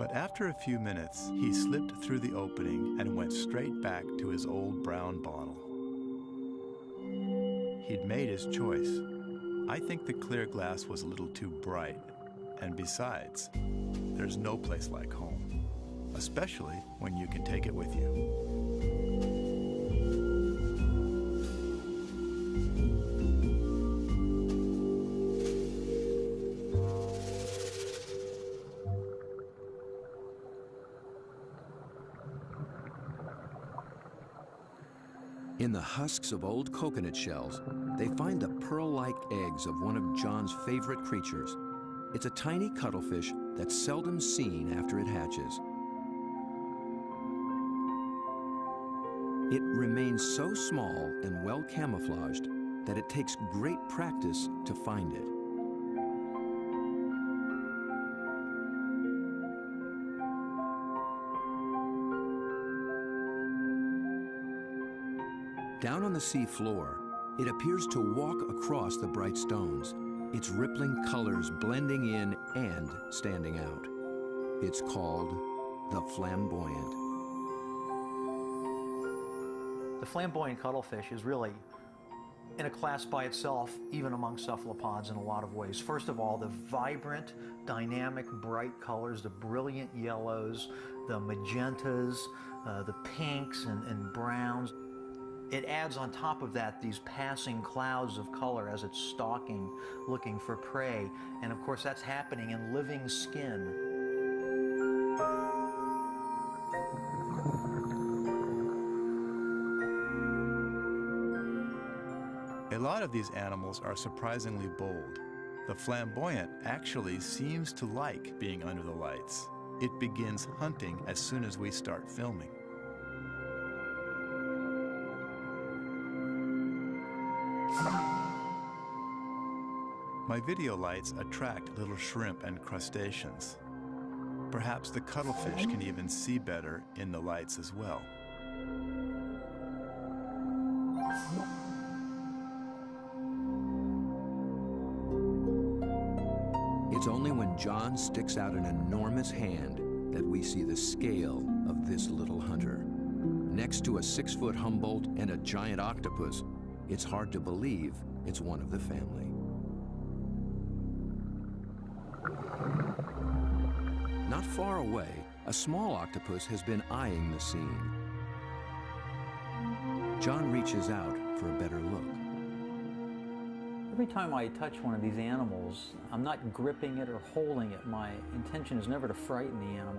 But after a few minutes, he slipped through the opening and went straight back to his old brown bottle. He'd made his choice. I think the clear glass was a little too bright. And besides, there's no place like home, especially when you can take it with you. In the husks of old coconut shells, they find the pearl-like eggs of one of John's favorite creatures. It's a tiny cuttlefish that's seldom seen after it hatches. It remains so small and well camouflaged that it takes great practice to find it. Down on the sea floor, it appears to walk across the bright stones, its rippling colors blending in and standing out. It's called the flamboyant. The flamboyant cuttlefish is really in a class by itself, even among cephalopods in a lot of ways. First of all, the vibrant, dynamic, bright colors, the brilliant yellows, the magentas, the pinks and browns. It adds on top of that these passing clouds of color as it's stalking, looking for prey. And of course, that's happening in living skin. A lot of these animals are surprisingly bold. The flamboyant actually seems to like being under the lights. It begins hunting as soon as we start filming. My video lights attract little shrimp and crustaceans. Perhaps the cuttlefish can even see better in the lights as well. It's only when John sticks out an enormous hand that we see the scale of this little hunter. Next to a 6-foot Humboldt and a giant octopus, it's hard to believe it's one of the family. Not far away, a small octopus has been eyeing the scene. John reaches out for a better look. Every time I touch one of these animals, I'm not gripping it or holding it. My intention is never to frighten the animal.